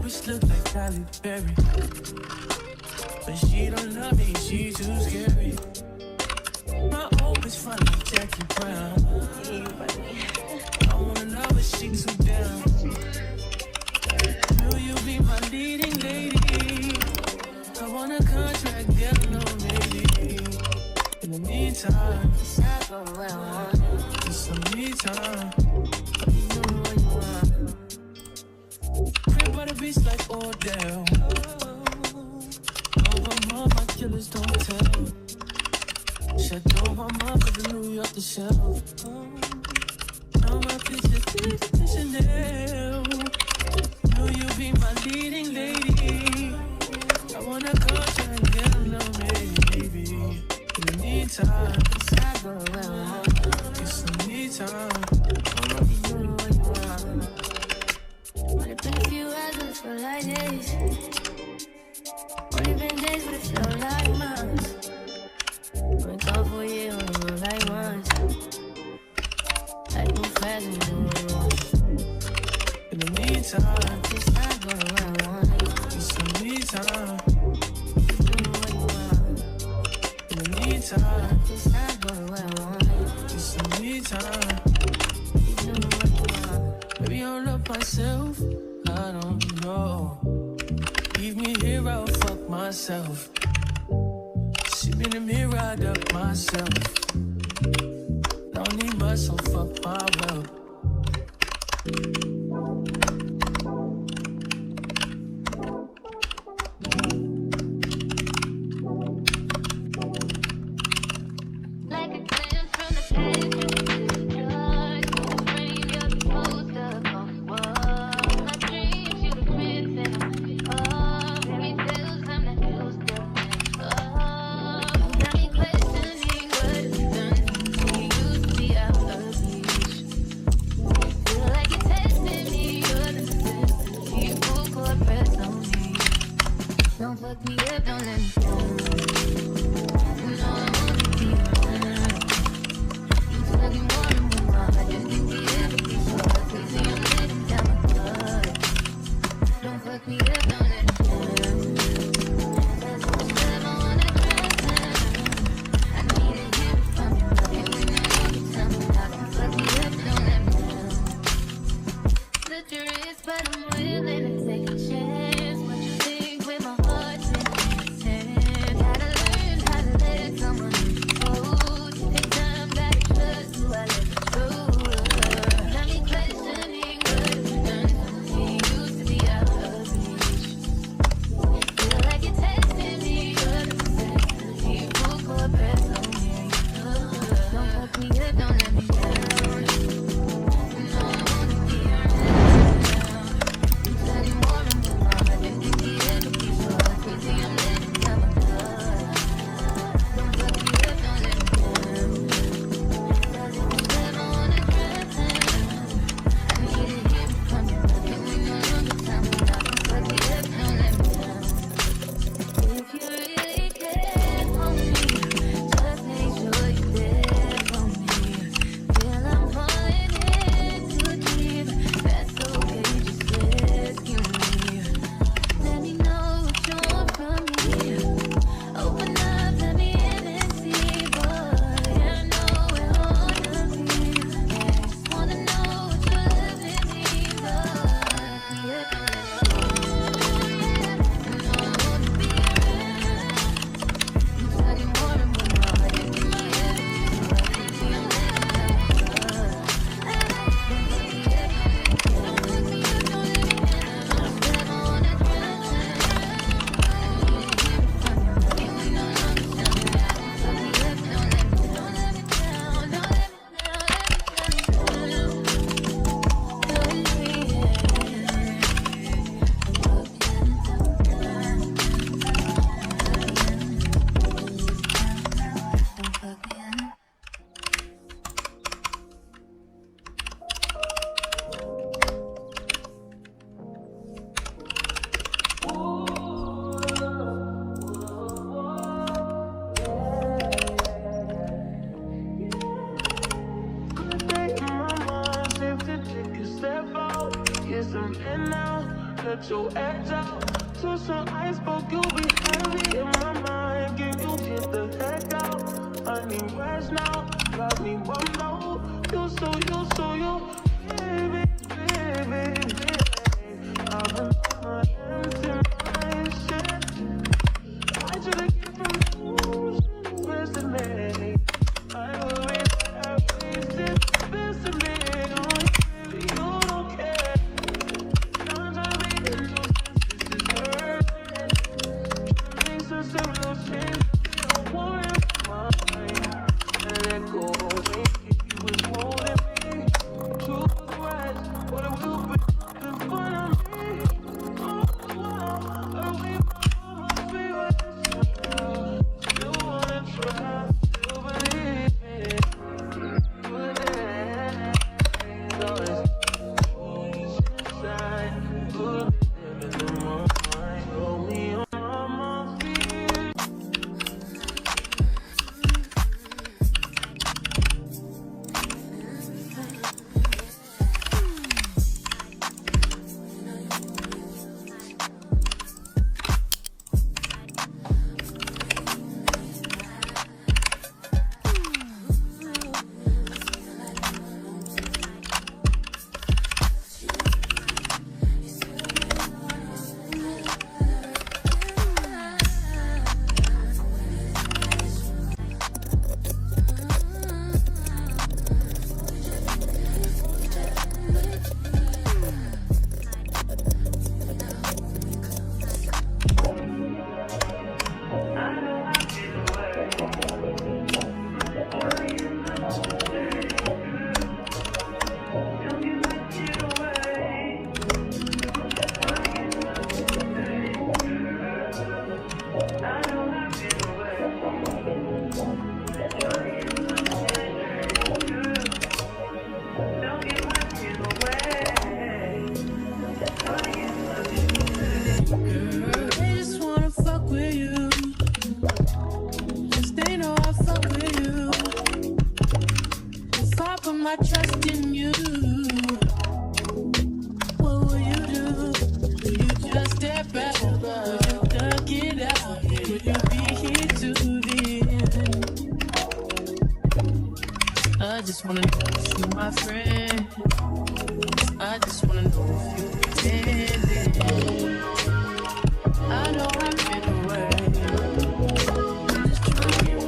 bitch look like Halle Berry, but she don't love me, she too scary. My old bitch fun like Jackie Brown. I wanna know if she too down. Will you be my leading lady? I want a contract, girl, no maybe. In the meantime, just some me time. You know what you want. Crib by the beach like Odell. Over my killers don't tell. Shadow my mom for the New York to shelf. Now my pictures to Chanel. Will you be my leading lady? I wanna go try and get a little baby. In the meantime, get some me time. You know what you want. Only been a few hours, but it feel like days. Only been days, but it feel like months. Went gone for a year, only feel like once. Like move fast and do it once. In the meantime, just not going where I want. get some me time. You know what you want. In the meantime, Just not going where I want. get some me time. You know what you want. Maybe I love myself, I don't know. Leave me here, I'll fuck myself. See me in the mirror, I duck myself. Don't need much, so fuck my wealth. Like a glance from the past, you frame, you're the poster of what my dreams, you the prince and I'm fairy tales, I'm the ghost of got me questioning what you've done. We used to be out of reach. Feel like you're testing me, you're the test. You full court press on me. Don't fuck me up, don't let me down. You know I wanna be around. You fucking wanna move on. I just think the everything's so crazy. I'm letting down my guard. Don't fuck me up, don't let me down. That's what's up, I wanna drown. I need to hear it from you. Love you when I know you tell me. Don't fuck me up, don't let me down. Such a risk, but I'm willing to take a chance. What you think with my heart's in its hands? Gotta learn how to let someone hold. Take time, gotta trust who I let go. Got me questioning what you've done for me. Used to be out of reach. Feel like you're testing me, you're the possessor. You full court press on me. Don't fuck me up, don't let me down. You know I wanna be around. You said you wanna move on. I didn't think the end would be so crazy. I'm letting down my guard. Don't fuck me up, don't let me down. Cause if you said I wanna drown, I need to hear it from you. Love you when you're on the time. Don't fuck me up, don't let me down. If you really care for me, just make sure you're there for me. Feel I'm falling in too deep. That's okay, just rescue me. Let me know what you want from me. Open up, let me in and see, boy. I know where I wanna be. I just wanna know what you're loving me, boy. Yeah, don't let me go. You know I wanna be around. You said you wanna move on. I didn't think you ever be so crazy. I'm letting down my guard. Don't fuck me up, don't let me down. Don't fuck me up, don't let me down. I said I wanna drown. I need to hear it from you. Love you when you're on the town. Don't fuck me up, don't let me down. Don't let me down, don't let me down, let me down. Take my mind, safe to take a step out. Yes, I'm in now. Let your edge out. To some iceberg, you'll be heavy in my mind. Can you get the heck out? I need rest now. Got me one more. You so you. Baby, baby, baby. I've been on my hands in my shit. I should've kept from losing me. I worry that I wasted this to me. Oh, baby, you don't care. Sometimes I make it so this is hurting. Makes us a real shame. You don't want it, mine. Let go. You was holding me. True right. But it will be something fun on me. Oh, wow. Away from my favorite. Still wanna try. Still believe it. But it's always inside. Put me in the mind. Hold me on my feet. They just wanna fuck with you. Cause they know I fuck with you. If I put my trust in you, what will you do? Will you just step back? Will you duck it out? Will you be here to the end? I just wanna know if you're my friend. I just wanna know if you pretending. I know I've been away. Just trying to get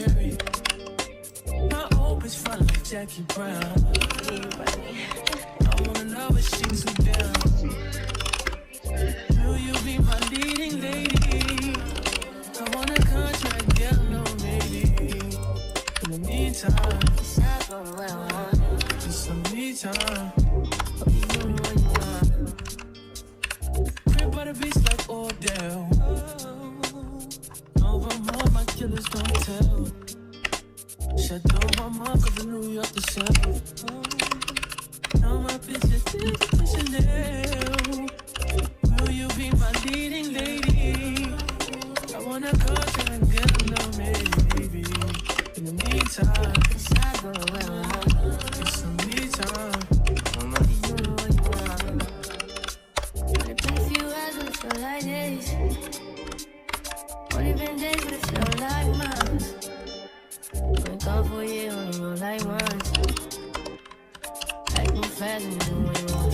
scary. My hope is fun like Jackie Brown. I wanna love her, she's so down. Will you be my leading lady? I wanna contract, girl, no maybe. In the meantime, just some me time. Crib by the beach like Odell. Over more, my killers don't tell. Shut down my mouth, cause I knew you off the shelf. Now my bitch is Chanel. Will you be my leading lady? I wanna contract and get to know maybe. In the meantime, just some me time. Only been few hours, but it feel like days. Only been days, but it feel like months. Been gone for a year, only roll like once. Like move fast and do what you want.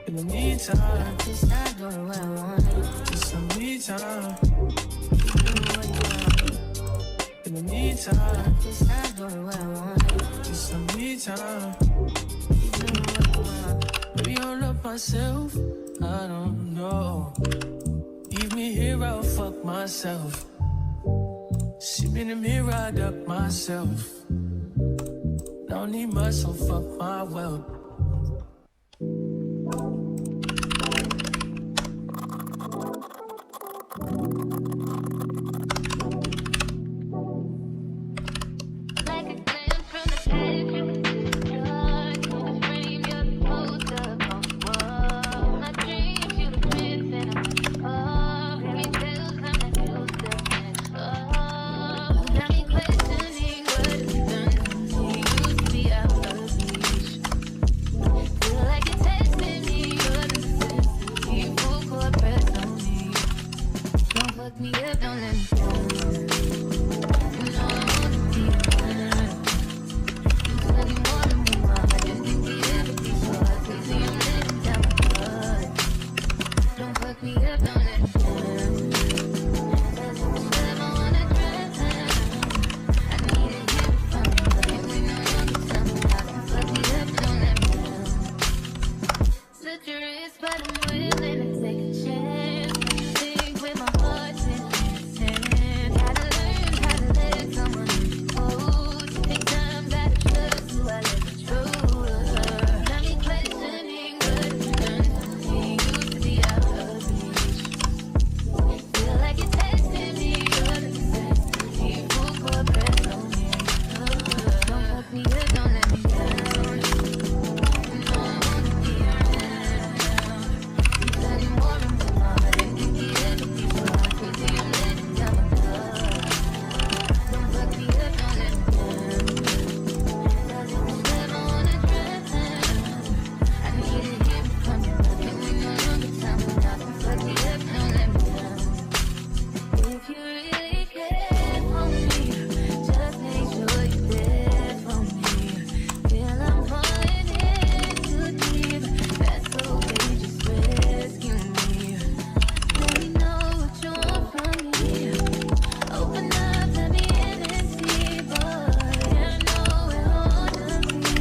In the meantime, Just not doing what I want. just some me time. Keep doing what you want. In the meantime, Just not doing what I want. just some me time. Keep doing what you want. Maybe I'll love myself, I don't know. Leave me here, I'll fuck myself. See me in the mirror, I duck myself. Don't need much, so fuck my wealth. Like a glance from the past, you can disregard. The frame, you're the poster on the wall. My dreams, you the prince and I'm all. Fairy tales, I'm not used to it. Oh, got me questioning what it's done. You used to be out of reach. Feel like you're testing me, you're the sensitive. You full court press on me. Don't fuck me up, don't let me down. You know I wanna be around. You tell me more than me, mom. I just think we ever be short. Crazy, I'm letting down my guard. Don't fuck me up, don't let me down. Cause if it's love, I wanna drown. I need to hear it from you. But we know you can tell me how to fuck me up, don't let me down. Slit your wrist, but I'm willing to take a chance. Think with my heart in my hands. Gotta learn how to let someone hold. Take time, gotta trust who I let control. Got me questioning what you've done. You used to be out of reach. Feel like you're testing me, you're the necessity. Full court press on me. Don't fuck me up, don't let me down. You know I wanna be around. You tell me more than me, mom. I didn't think you ever be so crazy. I'm letting down my guard. Don't fuck me up, don't let me down. Cause if it's love, I wanna drown. I need to hear it from you. Can we know you can tell me how to fuck me up, don't let me down. If you really care for me, just make sure you're there for me. Feel I'm falling in too deep. That's okay, just rescue me. Let me know what you want from me. Open up, let me in and see, boy. I know it all to me.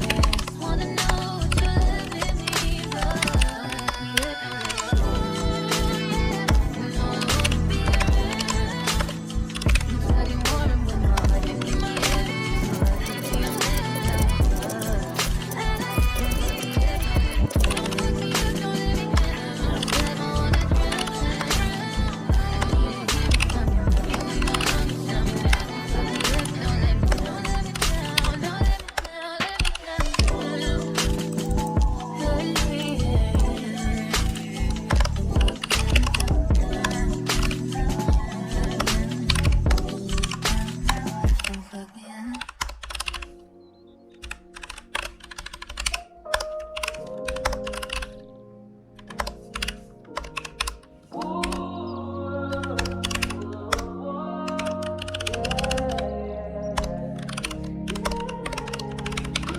I just wanna know what you're loving me, boy. Me up on that show, yeah. You know I wanna be around. You tell me more than one, mom. I didn't think you ever be so crazy. I'm letting down my guard. Don't fuck me up, don't let me down. Don't fuck me up, don't let me down. Said I wanna drown. I need to hear it from you. Can we know you can tell me how to fuck me up, don't let me down. Don't let me down, don't let me down, let me down. Hey, don't fuck me up.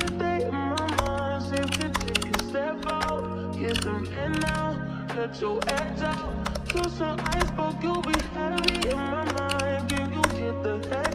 Stay in my mind, seem to take a step out. Get them in now, let your act out. To some iceberg, you'll be heavy in my mind. Can you get the heck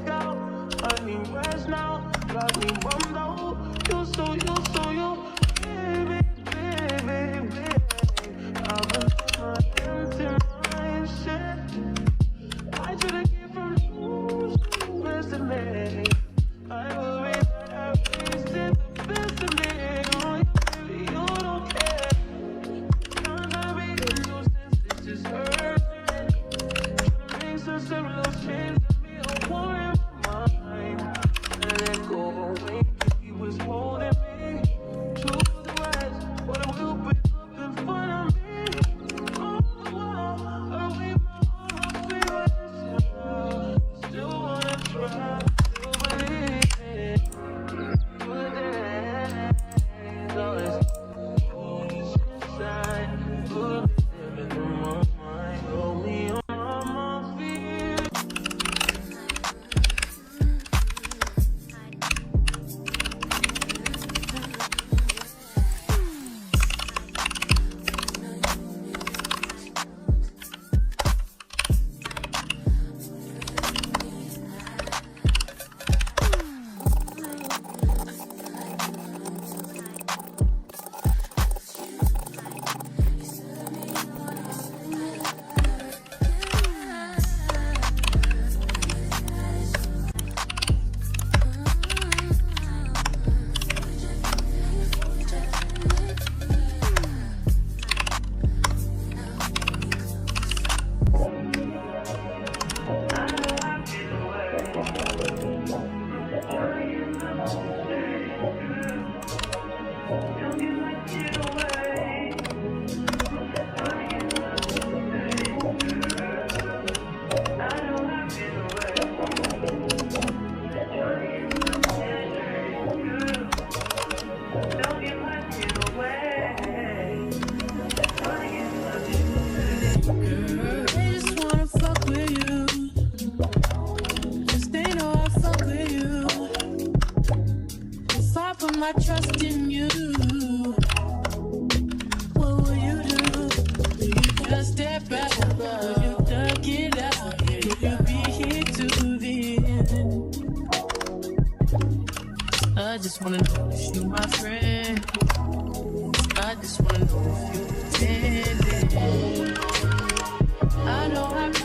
My trust in you. What will you do? Will you just step back? Will you duck it out? Will you be here to the end? I just wanna know if you my friend. I just wanna know if you pretending. I know I've